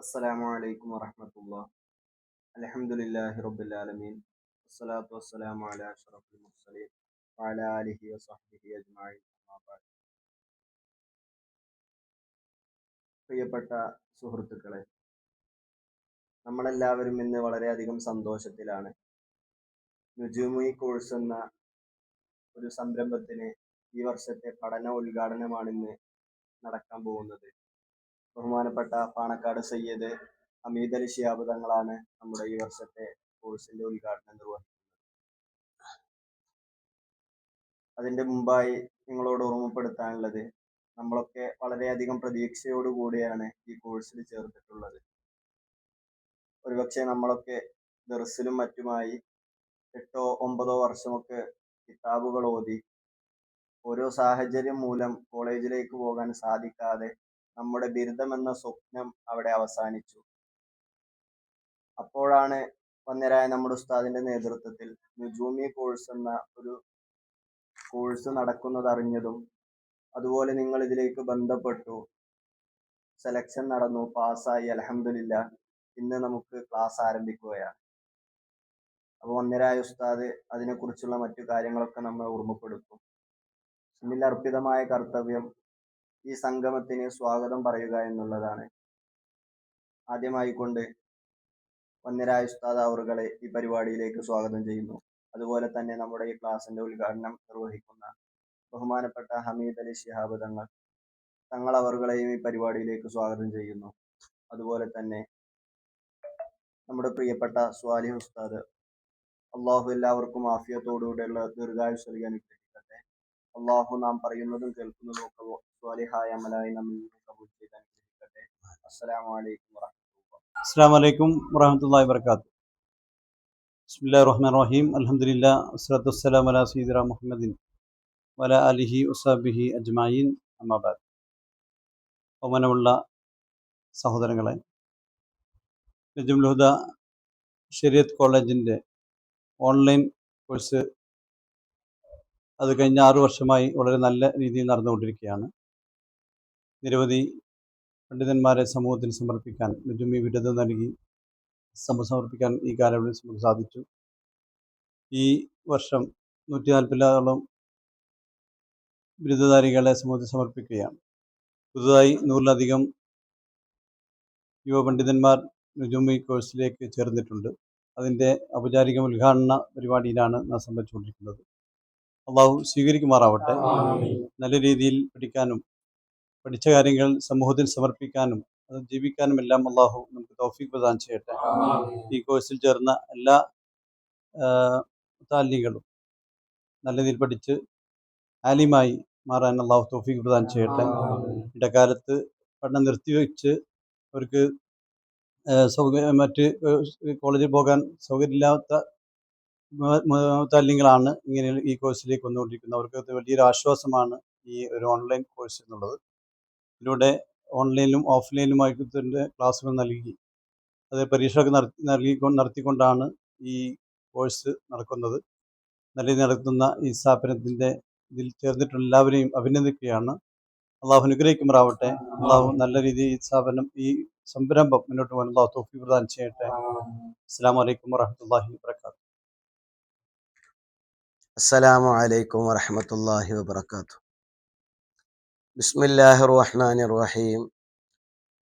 അസ്സലാമു അലൈക്കും വറഹ്മത്തുള്ളാഹി. അൽഹംദുലില്ലാഹി റബ്ബിൽ ആലമീൻ. വസ്സലാത്തു വസ്സലാമു അലാ അഷ്റഫിൽ മുർസലീൻ വഅലാ ആലിഹി വസഹ്ബിഹി അജ്മഈൻ. അമ്മാ ബഅദ്. പ്രിയപ്പെട്ട സുഹൃത്തുക്കളെ, നമ്മളെല്ലാവരും ഇന്ന് വളരെയധികം സന്തോഷത്തിലാണ്. നുജൂമി കോഴ്സ് എന്ന ഒരു സംരംഭത്തിന് ഈ വർഷത്തെ പഠന ഉദ്ഘാടനമാണ് ഇന്ന് നടക്കാൻ പോകുന്നത്. ബഹുമാനപ്പെട്ട പാണക്കാട് സയ്യിദ് ഹമീദ് അലി ശിഹാബ് തങ്ങളാണ് നമ്മുടെ ഈ വർഷത്തെ കോഴ്സിന്റെ ഉദ്ഘാടനം നിർവഹിക്കുന്നത്. അതിന്റെ മുമ്പായി നിങ്ങളോട് ഓർമ്മപ്പെടുത്താനുള്ളത്, നമ്മളൊക്കെ വളരെയധികം പ്രതീക്ഷയോടുകൂടിയാണ് ഈ കോഴ്സിൽ ചേർത്തിട്ടുള്ളത്. ഒരുപക്ഷെ നമ്മളൊക്കെ ദർസിലും മറ്റുമായി 8-9 വർഷമൊക്കെ കിതാബുകൾ ഓതി ഓരോ സാഹചര്യം മൂലം കോളേജിലേക്ക് പോകാൻ സാധിക്കാതെ നമ്മുടെ ബിരുദം എന്ന സ്വപ്നം അവിടെ അവസാനിച്ചു. അപ്പോഴാണ് വന്യരായ നമ്മുടെ ഉസ്താദിന്റെ നേതൃത്വത്തിൽ നുജൂമി കോഴ്സ് എന്ന ഒരു കോഴ്സ് നടക്കുന്നത് അറിഞ്ഞതും, അതുപോലെ നിങ്ങൾ ഇതിലേക്ക് ബന്ധപ്പെട്ടു, സെലക്ഷൻ നടന്നു, പാസ്സായി, അൽഹംദുലില്ലാ. ഇന്ന് നമുക്ക് ക്ലാസ് ആരംഭിക്കുകയാണ്. അപ്പോൾ വന്യരായ ഉസ്താദ് അതിനെക്കുറിച്ചുള്ള മറ്റു കാര്യങ്ങളൊക്കെ നമ്മൾ ഓർമ്മപ്പെടുത്തും. എന്നിൽ അർപ്പിതമായ കർത്തവ്യം ഈ സംഗമത്തിന് സ്വാഗതം പറയുക എന്നുള്ളതാണ്. ആദ്യമായിക്കൊണ്ട് വന്യരായ ഉസ്താദ് അവറുകളെ ഈ പരിപാടിയിലേക്ക് സ്വാഗതം ചെയ്യുന്നു. അതുപോലെ തന്നെ നമ്മുടെ ഈ ക്ലാസിന്റെ ഉദ്ഘാടനം നിർവഹിക്കുന്ന ബഹുമാനപ്പെട്ട ഹമീദ് അലി ശിഹാബ് തങ്ങൾ അവറുകളെയും ഈ പരിപാടിയിലേക്ക് സ്വാഗതം ചെയ്യുന്നു. അതുപോലെ തന്നെ നമ്മുടെ പ്രിയപ്പെട്ട സ്വാലിഹ് ഉസ്താദ്, അള്ളാഹു എല്ലാവർക്കും ആഫിയത്തോടുകൂടെയുള്ള ദീർഘായുസ്സ് നൽകി അനുഗ്രഹിക്കട്ടെ. അള്ളാഹു നാം പറയുന്നതും കേൾക്കുന്നതും ഒക്കെ സ്വാലിഹായ അമലായി നമ്മിൽ നിന്ന് കബൂൽ ചെയ്ത് അനുഗ്രഹിക്കട്ടെ. അസ്സലാമു അലൈക്കും വറഹ്മത്തുള്ളാഹി. അസ്സലാമു അലൈക്കും വറഹ്മത്തുള്ളാഹി വബറകാതുഹു. ബിസ്മില്ലാഹിർ റഹ്മാനിർ റഹീം. അൽഹംദുലില്ലാ വസ്സലാത്തു വസ്സലാമു അലാ സയ്യിദിനാ മുഹമ്മദിൻ വഅലാ ആലിഹി വസഹ്ബിഹി അജ്മഈൻ. അമ്മാ ബഅദ്. ബഹുമാനമുള്ള സഹോദരങ്ങളെ, നജുമുൽ ഹുദ ശരീഅത്ത് കോളേജിൻ്റെ ഓൺലൈൻ കോഴ്സ് അത് കഴിഞ്ഞ 6 വർഷമായി വളരെ നല്ല രീതിയിൽ നടന്നുകൊണ്ടിരിക്കുകയാണ്. നിരവധി പണ്ഡിതന്മാരെ സമൂഹത്തിന് സമർപ്പിക്കാൻ, നജുമി ബിരുദം നൽകി സമർപ്പിക്കാൻ ഈ കാലയളവിൽ നമുക്ക് സാധിച്ചു. ഈ വർഷം 140ഓളം ബിരുദധാരികളെ സമൂഹത്തിൽ സമർപ്പിക്കുകയാണ്. പുതുതായി 100-ലധികം യുവ പണ്ഡിതന്മാർ നുജൂമി കോഴ്സിലേക്ക് ചേർന്നിട്ടുണ്ട്. അതിൻ്റെ ഔപചാരിക ഉദ്ഘാടന പരിപാടിയിലാണ് നാം സംബന്ധിച്ചുകൊണ്ടിരിക്കുന്നത്. അള്ളാഹു സ്വീകരിക്കുമാറാവട്ടെ. നല്ല രീതിയിൽ പഠിക്കാനും പഠിച്ച കാര്യങ്ങൾ സമൂഹത്തിൽ സമർപ്പിക്കാനും അത് ജീവിക്കാനും എല്ലാം അള്ളാഹു നമുക്ക് തൗഫീഖ് പ്രദാനം ചെയ്യട്ടെ. ഈ കോഴ്സിൽ ചേർന്ന എല്ലാ താലികളും നല്ല രീതിയിൽ പഠിച്ച് ആലിമായി മാറാൻ അള്ളാഹു തൗഫീഖ് പ്രദാനം ചെയ്യട്ടെ. ഇടക്കാലത്ത് പഠനം നിർത്തിവെച്ച് അവർക്ക് മറ്റ് കോളേജിൽ പോകാൻ സൗകര്യമില്ലാത്ത താല്യങ്ങളാണ് ഇങ്ങനെ ഈ കോഴ്സിലേക്ക് വന്നുകൊണ്ടിരിക്കുന്നത്. അവർക്ക് വലിയൊരു ആശ്വാസമാണ് ഈ ഒരു ഓൺലൈൻ കോഴ്സ് എന്നുള്ളത്. ഇതിലൂടെ ഓൺലൈനിലും ഓഫ്ലൈനിലുമായി ക്ലാസ്സുകൾ നൽകി അത് പരീക്ഷയൊക്കെ നടത്തിക്കൊണ്ടാണ് ഈ കോഴ്സ് നടക്കുന്നത്. നല്ല രീതിയിൽ നടത്തുന്ന ഈ സ്ഥാപനത്തിൻ്റെ ഇതിൽ ചേർന്നിട്ടുള്ള എല്ലാവരെയും അഭിനന്ദിക്കുകയാണ്. അള്ളാഹു അനുഗ്രഹിക്കുമാറാവട്ടെ. അള്ളാഹു നല്ല രീതിയിൽ ഈ സംരംഭം മുന്നോട്ട് പോകാൻ അള്ളാഹു തൗഫീഖ് പ്രദാനം ചെയ്യട്ടെ. അസ്സലാമു അലൈക്കും വറഹ്മത്തുള്ളാഹി വബറകാതുഹു. അസ്സലാമു അലൈക്കും വറഹ്മത്തുള്ളാഹി വബറകാതുഹു. ബിസ്മില്ലാഹിർ റഹ്മാനിർ റഹീം.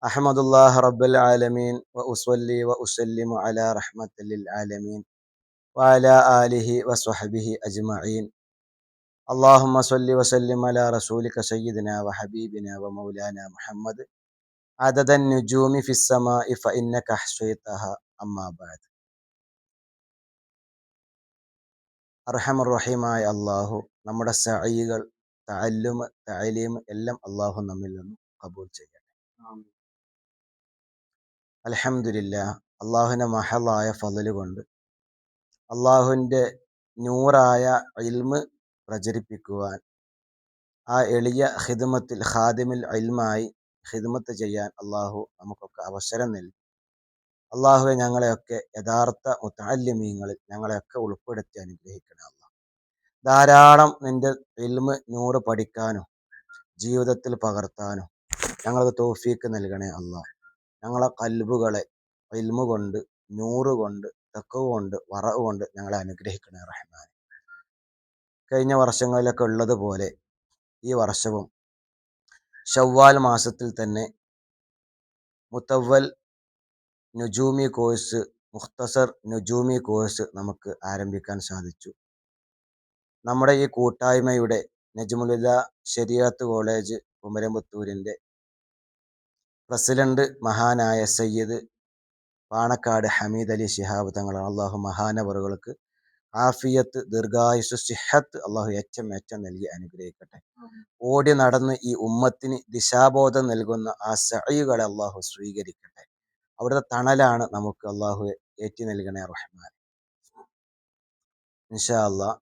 അഹ്മദുല്ലാഹി റബ്ബിൽ ആലമീൻ വ ഉസ്വല്ലി വ ഉസല്ലിമു അലാ റഹ്മത്തിൽ ലിൽ ആലമീൻ വഅലാ ആലിഹി വസ്വഹ്ബിഹി അജ്മഈൻ. അല്ലാഹുമ്മ സ്വല്ലി വസല്ലിം അലാ റസൂലിക സയ്യിദിനാ വഹബീബിനാ വമൗലാനാ മുഹമ്മദ് അദദൻ നുജൂമി ഫിസ് സമാഇ ഫഇന്നക അഹ്സൈതഹാ. അമ്മാ ബഅദ്. അർഹമർ റഹീമായ അള്ളാഹു നമ്മുടെ സഈകൾ, തഅല്ലുമ്, തഅലീം എല്ലാം അള്ളാഹു നമ്മിൽ നിന്നും കബൂൽ ചെയ്യട്ടെ. അൽഹംദുലില്ലാഹ്. അള്ളാഹുവിൻ്റെ മഹളായ ഫളല് കൊണ്ട് അള്ളാഹുവിൻ്റെ നൂറായ ഇൽമ് പ്രചരിപ്പിക്കുവാൻ, ആ എളിയ ഖിദ്മത്തിൽ ഖാദിമിൽ ഇൽമായി ഖിദ്മത്ത് ചെയ്യാൻ അള്ളാഹു നമുക്കൊക്കെ അവസരം നൽകി. അള്ളാഹുവെ, ഞങ്ങളെയൊക്കെ യഥാർത്ഥ മുതഅല്ലിമീങ്ങളിൽ ഞങ്ങളെയൊക്കെ ഉൾപ്പെടുത്തി അനുഗ്രഹിക്കണം. അള്ളാഹ് ധാരാളം നിന്റെ ഇൽമ് നൂറ് പഠിക്കാനും ജീവിതത്തിൽ പകർത്താനും ഞങ്ങൾക്ക് തൗഫീക്ക് നൽകണേ അള്ളാഹ്. ഞങ്ങളെ കൽബുകളെ ഇൽമു കൊണ്ട്, നൂറ് കൊണ്ട്, തഖ്വ കൊണ്ട്, വറഅ് കൊണ്ട് ഞങ്ങളെ അനുഗ്രഹിക്കണേ റഹ്മാൻ. കഴിഞ്ഞ വർഷങ്ങളിലൊക്കെ ഉള്ളതുപോലെ ഈ വർഷവും ഷവ്വാൽ മാസത്തിൽ തന്നെ മുത്തവ്വൽ നുജൂമി കോഴ്സ്, മുഖ്തസർ നുജൂമി കോഴ്സ് നമുക്ക് ആരംഭിക്കാൻ സാധിച്ചു. നമ്മുടെ ഈ കൂട്ടായ്മയുടെ നജ്മുലുദ ശരീഅത്ത് കോളേജ് കുമരംപുത്തൂരിൻ്റെ പ്രസിഡന്റ് മഹാനായ സയ്യിദ് പാണക്കാട് ഹമീദ് അലി ശിഹാബ് തങ്ങളാണ്. അള്ളാഹു മഹാനവറുകൾക്ക് ആഫിയത്ത്, ദീർഘായുസ്, സിഹത്ത് അള്ളാഹു എച്ചം നൽകി അനുഗ്രഹിക്കട്ടെ. ഓടി നടന്ന് ഈ ഉമ്മത്തിന് ദിശാബോധം നൽകുന്ന ആ സഈകളെ അള്ളാഹു സ്വീകരിക്കട്ടെ. അവിടുത്തെ തണലാണ് നമുക്ക് അള്ളാഹു ഏറ്റി നൽകണേ റഹ്മാൻ. ഇൻഷാ അള്ളാഹ്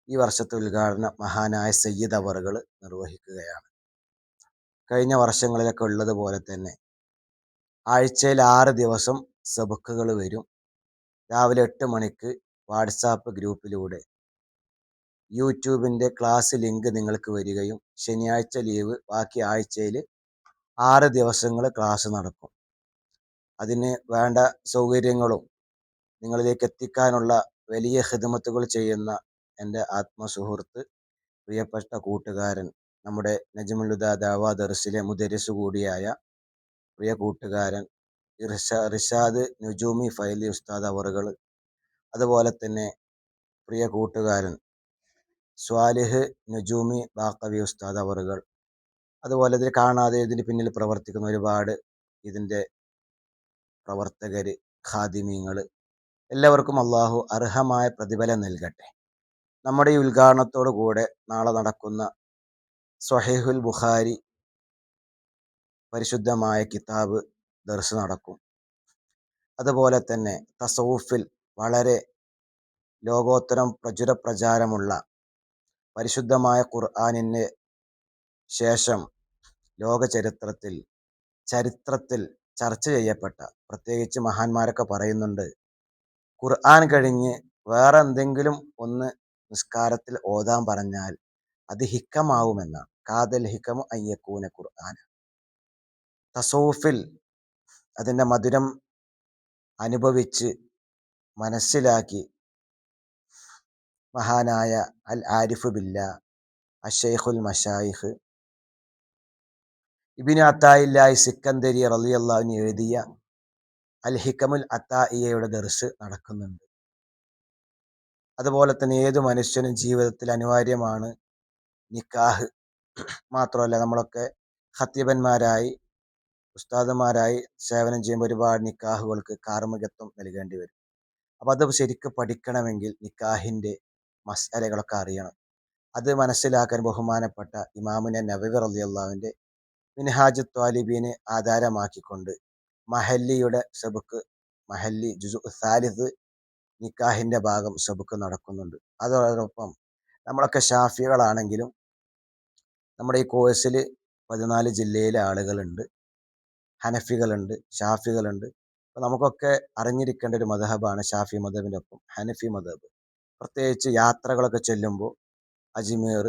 ഈ വർഷത്തെ ഉദ്ഘാടനം മഹാനായ സയ്യിദ് അവറുകൾ നിർവഹിക്കുകയാണ്. കഴിഞ്ഞ വർഷങ്ങളിലൊക്കെ ഉള്ളതുപോലെ തന്നെ ആഴ്ചയിൽ 6 ദിവസം സബക്കുകൾ വരും. രാവിലെ 8 മണിക്ക് വാട്സാപ്പ് ഗ്രൂപ്പിലൂടെ യൂട്യൂബിൻ്റെ ക്ലാസ് ലിങ്ക് നിങ്ങൾക്ക് വരികയും ശനിയാഴ്ച ലീവ്, ബാക്കി ആഴ്ചയിൽ 6 ദിവസങ്ങൾ ക്ലാസ് നടക്കും. അതിന് വേണ്ട സൗകര്യങ്ങളും നിങ്ങളിലേക്ക് എത്തിക്കാനുള്ള വലിയ ഖിദ്മത്തുകൾ ചെയ്യുന്ന എൻ്റെ ആത്മസുഹൃത്ത്, പ്രിയപ്പെട്ട കൂട്ടുകാരൻ, നമ്മുടെ നജ്മുലുദ ദഅവാ ദർസിലെ മുദരിസ് കൂടിയായ പ്രിയ കൂട്ടുകാരൻ റിഷാദ് നുജൂമി ഫൈലി ഉസ്താദ് അവറുകൾ, അതുപോലെ തന്നെ പ്രിയ കൂട്ടുകാരൻ സ്വാലിഹ് നുജൂമി ബാഖവി ഉസ്താദ് അവറുകൾ, അതുപോലെ ഇതിൽ കാണാതെ ഇതിന് പിന്നിൽ പ്രവർത്തിക്കുന്ന ഒരുപാട് ഇതിൻ്റെ പ്രവർത്തകർ, ഖാദിമീങ്ങൾ, എല്ലാവർക്കും അള്ളാഹു അർഹമായ പ്രതിഫലം നൽകട്ടെ. നമ്മുടെ ഈ ഉദ്ഘാടനത്തോടു കൂടെ നാളെ നടക്കുന്ന സ്വഹീഹുൽ ബുഖാരി പരിശുദ്ധമായ കിതാബ് ദർസ് നടക്കും. അതുപോലെ തന്നെ തസവുഫിൽ വളരെ ലോകോത്തരം പ്രചുര പ്രചാരമുള്ള പരിശുദ്ധമായ ഖുർആനിന് ശേഷം ലോക ചരിത്രത്തിൽ ചർച്ച ചെയ്യപ്പെട്ട, പ്രത്യേകിച്ച് മഹാന്മാരൊക്കെ പറയുന്നുണ്ട്, ഖുർആൻ കഴിഞ്ഞ് വേറെ എന്തെങ്കിലും ഒന്ന് നിസ്കാരത്തിൽ ഓതാൻ പറഞ്ഞാൽ അത് ഹിക്കമാവുമെന്നാണ്. കാതൽ ഹിക്കമു അയ്യക്കൂന ഖുർആൻ. തസവുഫിൽ അതിൻ്റെ മധുരം അനുഭവിച്ച് മനസ്സിലാക്കി മഹാനായ അൽ ആരിഫ് ബില്ല അഷൈഖുൽ മഷായിഖ് ഇബ്നു അത്തായില്ലാഹി സിക്കന്ദരി റളിയല്ലാഹു അൻഹു എഴുതിയ അൽ ഹിക്കമുൽ അത്തായിയയുടെ ദർസ് നടക്കുന്നുണ്ട്. അതുപോലെ തന്നെ ഏതു മനുഷ്യനും ജീവിതത്തിൽ അനിവാര്യമാണ് നിക്കാഹ്. മാത്രമല്ല നമ്മളൊക്കെ ഖത്തീബന്മാരായി, ഉസ്താദുമാരായി സേവനം ചെയ്യുമ്പോൾ ഒരുപാട് നിക്കാഹുകൾക്ക് കാർമ്മികത്വം നൽകേണ്ടി വരും. അപ്പോൾ അത് ശരിക്കും പഠിക്കണമെങ്കിൽ നിക്കാഹിൻ്റെ മസ്അലകളൊക്കെ അറിയണം. അത് മനസ്സിലാക്കാൻ ബഹുമാനപ്പെട്ട ഇമാമുന നവവി റളിയല്ലാഹുവിൻ്റെ മിൻഹാജ് ത്വാലിബീനെ ആധാരമാക്കിക്കൊണ്ട് മഹല്ലിയുടെ സബക്ക്, മഹല്ലി ജുസു സാലിസ് നിക്കാഹിൻ്റെ ഭാഗം സബക്ക് നടക്കുന്നുണ്ട്. അതോടൊപ്പം നമ്മളൊക്കെ ഷാഫികളാണെങ്കിലും നമ്മുടെ ഈ കോഴ്സിൽ 14 ജില്ലയിലെ ആളുകളുണ്ട്, ഹനഫികളുണ്ട്, ഷാഫികളുണ്ട്. അപ്പോൾ നമുക്കൊക്കെ അറിഞ്ഞിരിക്കേണ്ട ഒരു മദ്ഹബാണ് ഷാഫി മദ്ഹബിൻ്റെ ഒപ്പം ഹനഫി മദ്ഹബ്. പ്രത്യേകിച്ച് യാത്രകളൊക്കെ ചെല്ലുമ്പോൾ അജ്മീർ,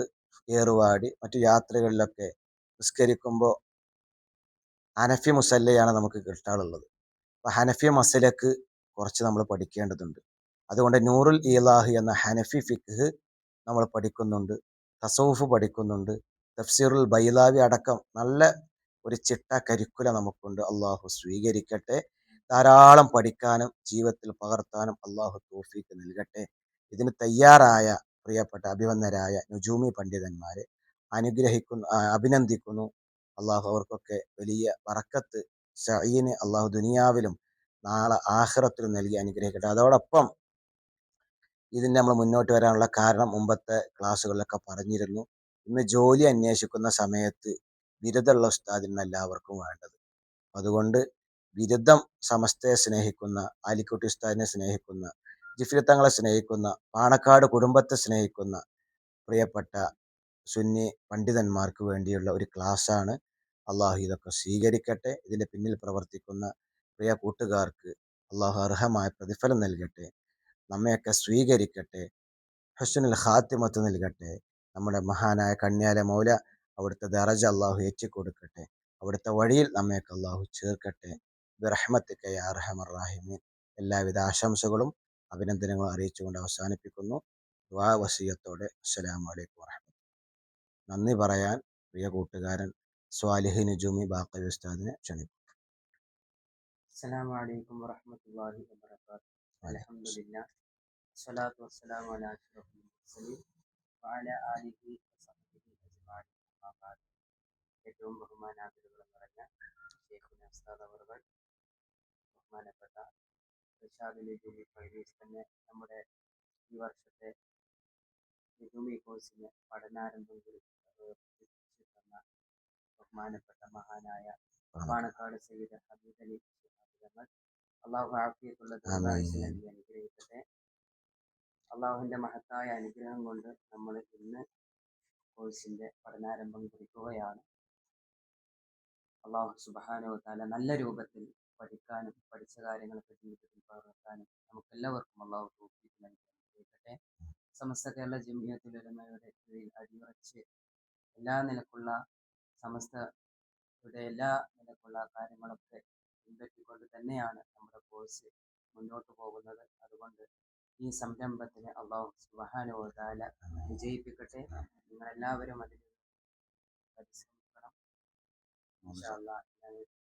ഏറുവാടി, മറ്റു യാത്രകളിലൊക്കെ നിസ്കരിക്കുമ്പോൾ ഹനഫി മുസല്ലയാണ് നമുക്ക് കിട്ടാറുള്ളത്. അപ്പോൾ ഹനഫി മസലക്ക് കുറച്ച് നമ്മൾ പഠിക്കേണ്ടതുണ്ട്. അതുകൊണ്ട് നൂറുൽ ഈലാഹ് എന്ന ഹനഫി ഫിഖ് നമ്മൾ പഠിക്കുന്നുണ്ട്, തസവുഫ് പഠിക്കുന്നുണ്ട്, തഫ്സീറുൽ ബൈലാവി അടക്കം നല്ല ഒരു ചിട്ട കരിക്കുലം നമുക്കുണ്ട്. അള്ളാഹു സ്വീകരിക്കട്ടെ. ധാരാളം പഠിക്കാനും ജീവിതത്തിൽ പകർത്താനും അള്ളാഹു തൗഫീഖ് നൽകട്ടെ. ഇതിന് തയ്യാറായ പ്രിയപ്പെട്ട അഭിവന്ദരായ നുജൂമി പണ്ഡിതന്മാരെ അഭിനന്ദിക്കുന്നു. അള്ളാഹു അവർക്കൊക്കെ വലിയ ബറക്കത്ത് സഈന് അള്ളാഹു ദുനിയാവിലും നാളെ ആഖിറത്തിലും നൽകി അനുഗ്രഹിക്കട്ടെ. അതോടൊപ്പം ഇതിന് നമ്മൾ മുന്നോട്ട് വരാനുള്ള കാരണം മുമ്പത്തെ ക്ലാസ്സുകളിലൊക്കെ പറഞ്ഞിരുന്നു. ഇന്ന് ജോലി അന്വേഷിക്കുന്ന സമയത്ത് ബിരുദമുള്ള ഉസ്താദിന് എല്ലാവർക്കും വേണ്ടത്. അതുകൊണ്ട് ബിരുദം സമസ്തയെ സ്നേഹിക്കുന്ന, ആലിക്കുട്ടി ഉസ്താദിനെ സ്നേഹിക്കുന്ന, ജിഫ്രി തങ്ങളെ സ്നേഹിക്കുന്ന, പാണക്കാട് കുടുംബത്തെ സ്നേഹിക്കുന്ന പ്രിയപ്പെട്ട സുന്നി പണ്ഡിതന്മാർക്ക് വേണ്ടിയുള്ള ഒരു ക്ലാസ്സാണ്. അള്ളാഹു ഇതൊക്കെ സ്വീകരിക്കട്ടെ. ഇതിൻ്റെ പിന്നിൽ പ്രവർത്തിക്കുന്ന പ്രിയ കൂട്ടുകാർക്ക് അള്ളാഹു അർഹമായ പ്രതിഫലം നൽകട്ടെ. നമ്മയൊക്കെ സ്വീകരിക്കട്ടെ. ഹുസ്നുൽ ഖാത്തിമത്ത് നൽകട്ടെ. നമ്മുടെ മഹാനായ കണ്യാല മൗല അവിടുത്തെ ദറജ അള്ളാഹു ഏറ്റിക്കൊടുക്കട്ടെ. അവിടുത്തെ വഴിയിൽ നമ്മയൊക്കെ അള്ളാഹു ചേർക്കട്ടെ. ബിറഹ്മത്തിക യാ അർഹമർ റഹീമീൻ. എല്ലാവിധ ആശംസകളും അഭിനന്ദനങ്ങളും അറിയിച്ചുകൊണ്ട് അവസാനിപ്പിക്കുന്നു. ദുആ വസിയത്തോടെ അസ്സലാമു അലൈക്കും വറഹ്മത്തുള്ളാഹി. നന്ദി പറയാൻ പ്രിയ കൂട്ടുകാരൻ സ്വാലിഹ് നുജൂമി ബാഖവി ഉസ്താദിനെ ക്ഷണിക്കുന്നു. അസ്സലാമു അലൈക്കും വറഹ്മത്തുള്ളാഹി വബറകാതുഹു. അൽഹംദുലില്ലാഹ് വസ്സലാത്തു വസ്സലാമു അലാ അഷ്റഫിൽ മുർസലീൻ വഅലാ ആലിഹി വസഹ്ബിഹി അജ്മഈൻ. അമ്മാ ബഅദ്. ഏറ്റവും ബഹുമാനാദരവുകൾ നിറഞ്ഞ ശൈഖുനാ ഉസ്താദ് അവറുകൾ, ബഹുമാനപ്പെട്ട റിഷാദ് നുജൂമി ഫൈസി തന്നെ നമ്മുടെ ഈ വർഷത്തെ നുജൂമി കോഴ്സിന് പഠനാരംഭം കുറിച്ചിട്ടുന്ന ബഹുമാനപ്പെട്ട മഹാനായ പാണക്കാട് സയ്യിദ് ഹമീദ് അലി ശിഹാബ് തങ്ങൾ, അള്ളാഹു ആഫിയത്തുള്ള ദീർഘായുസ്സ് നൽകി അനുഗ്രഹിക്കട്ടെ. അള്ളാഹുവിന്റെ മഹത്തായ അനുഗ്രഹം കൊണ്ട് നമ്മൾ ഇന്ന് കോഴ്സിന്റെ പഠനാരംഭം കുറിക്കുകയാണ്. അള്ളാഹു സുബ്ഹാനഹു വ തആല നല്ല രൂപത്തിൽ പഠിക്കാനും പഠിച്ച കാര്യങ്ങളൊക്കെ ജീവിതത്തിൽ പകർത്താനും നമുക്കെല്ലാവർക്കും അള്ളാഹു തൗഫീഖ് നൽകി അനുഗ്രഹിക്കട്ടെ. സമസ്ത കേരള ജംഇയ്യത്തുൽ ഉലമയുടെ കീഴിൽ അടിയുറച്ച് എല്ലാ നിലക്കുള്ള സമസ്തയുടെ എല്ലാ നിലക്കുള്ള കാര്യങ്ങളൊക്കെ പിൻപറ്റിക്കൊണ്ട് തന്നെയാണ് നമ്മുടെ കോഴ്സ് മുന്നോട്ട് പോകുന്നത്. അതുകൊണ്ട് ഈ സംരംഭത്തിന് അള്ളാഹു സുബ്ഹാനഹു വ തആല വിജയിപ്പിക്കട്ടെ. നിങ്ങളെല്ലാവരും അതിന് പരിശ്രമിക്കണം. ഇൻഷാ അല്ലാഹ്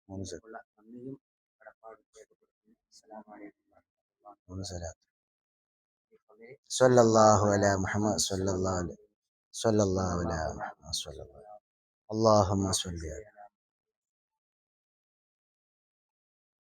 ഞങ്ങൾക്കുള്ള നന്ദിയും കടപ്പാടും രേഖപ്പെടുത്തുന്നു. അസ്സലാമു അലൈക്കും വറഹ്മത്തുള്ളാഹി. സ്വല്ലല്ലാഹു അലാ മുഹമ്മദ് സ്വല്ലല്ലാഹു അലൈഹി അല്ലാഹുമ്മ സ്വല്ലി